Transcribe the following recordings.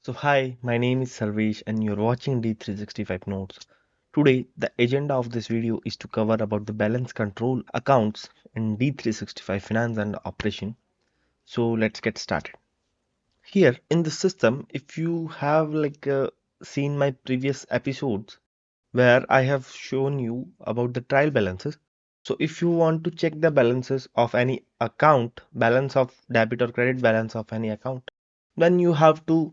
So hi, my name is Sarvesh and you're watching D365 Notes. Today, the agenda of this video is to cover about the balance control accounts in D365 Finance and Operation. So let's get started. Here in the system, if you have seen my previous episodes where I have shown you about the trial balances. So if you want to check the balances of any account, balance of debit or credit balance of any account, then you have to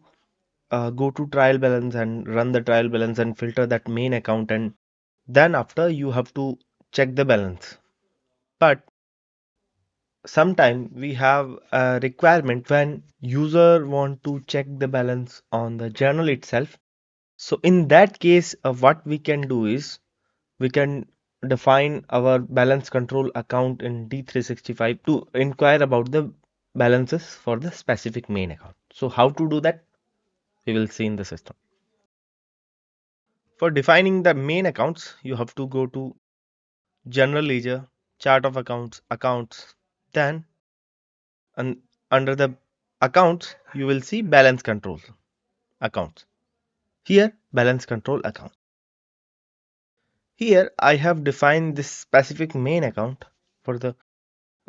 go to trial balance and run the trial balance and filter that main account, and then after you have to check the balance. But sometime we have a requirement when user want to check the balance on the journal itself. So in that case, what we can do is we can define our balance control account in D365 to inquire about the balances for the specific main account. So how to do that? We will see in the system. For defining the main accounts, you have to go to General Ledger, Chart of Accounts, Accounts. Then, un under the Accounts, you will see Balance Control Accounts. Here, Balance Control Account. Here, I have defined this specific main account for the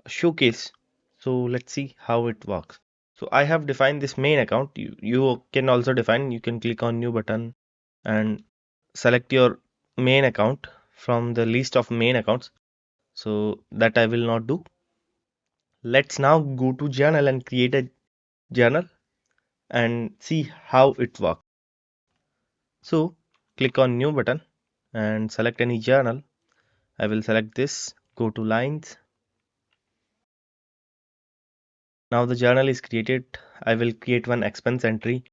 showcase. So, let's see how it works. So, I have defined this main account. You can also define, you can click on New button and select your main account from the list of main accounts. So that I will not do. Let's now go to journal and create a journal and see how it works. So click on new button and select any journal. I will select this, go to lines. Now the journal is created. I will create one expense entry.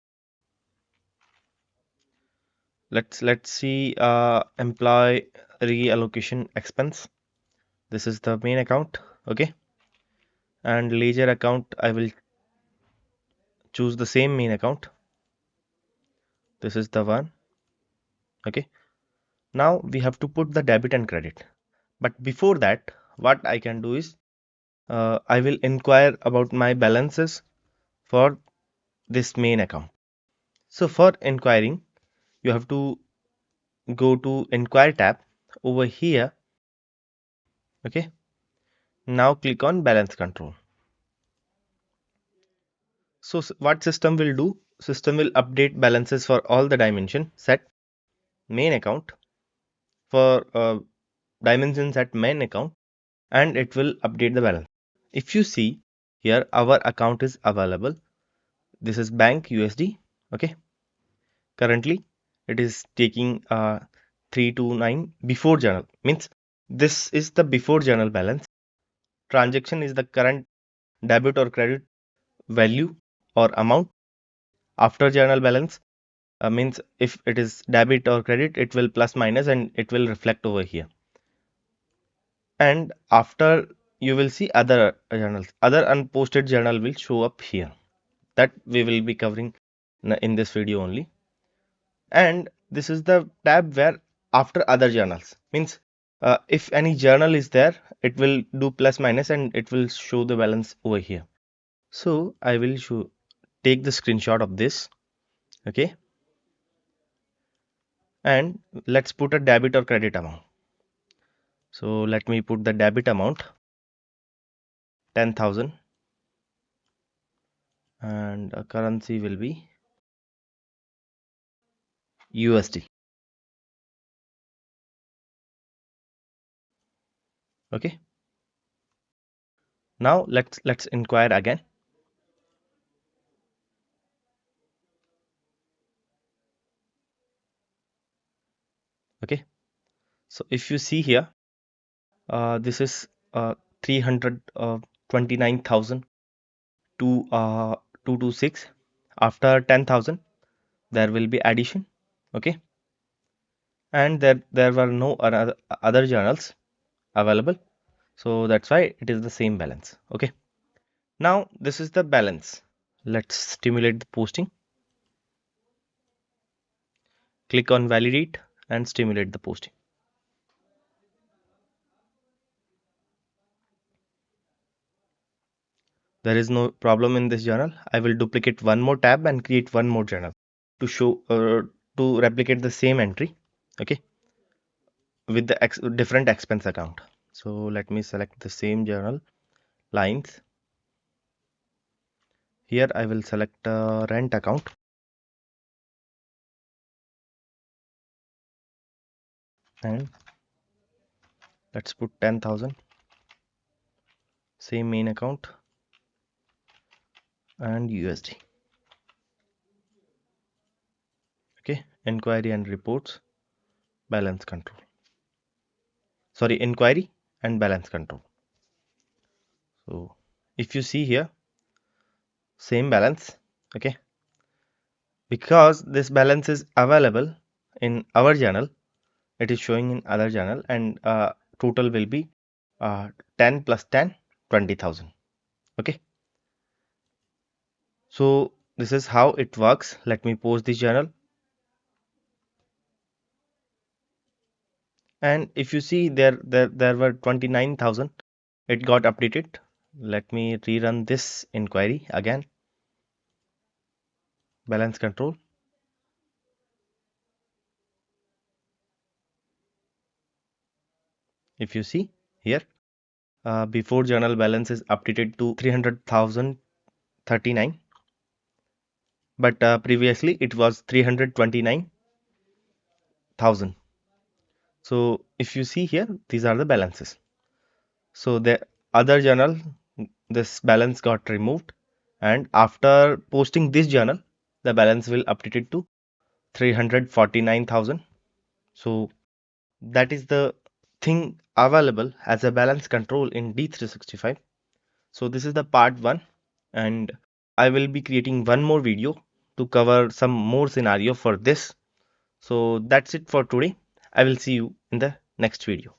Let's see employee reallocation expense. This is the main account. Okay. And ledger account, I will choose the same main account. This is the one. Okay. Now we have to put the debit and credit. But before that, what I can do is I will inquire about my balances for this main account. So for inquiring, you have to go to Inquire tab over here. Okay. Now click on Balance Control. So what system will do? System will update balances for all the dimension set main account for dimensions at main account, and it will update the balance. If you see here, our account is available. This is bank USD. Okay. Currently, it is taking 329 before journal. Means this is the before journal balance. Transaction is the current debit or credit value or amount. After journal balance means if it is debit or credit, it will plus minus and it will reflect over here. And after, you will see other journals. Other unposted journal will show up here. That we will be covering in this video only. And this is the tab where after other journals means if any journal is there, it will do plus minus and it will show the balance over here. So I will take the screenshot of this. Okay. And let's put a debit or credit amount. So let me put the debit amount 10,000 and currency will be USD. Okay. Now let's inquire again. Okay. So if you see here, this is 329,000 to 226. After 10,000 there will be addition. Okay. And there were no other journals available, so that's why it is the same balance. Okay. Now this is the balance. Let's stimulate the posting. Click on validate and stimulate the posting. There is no problem in this journal. I will duplicate one more tab and create one more journal. to show to replicate the same entry, okay, with the different expense account. So let me select the same journal lines. Here I will select rent account, and let's put 10,000. Same main account and USD. Okay, inquiry and reports, balance control. Sorry, inquiry and balance control. So if you see here, same balance, okay, because this balance is available in our journal, it is showing in other journal, and total will be 10 plus 10, 20,000. Okay, so this is how it works. Let me post this journal, and if you see there were 29,000, it got updated. Let me rerun this inquiry again. Balance control. If you see here, before journal balance is updated to 300,039, but previously it was 329,000. So if you see here, these are the balances. So the other journal, this balance got removed, and after posting this journal, the balance will update it to 349,000. So that is the thing available as a balance control in D365. So this is the part 1, and I will be creating one more video to cover some more scenario for this. So that's it for today. I will see you in the next video.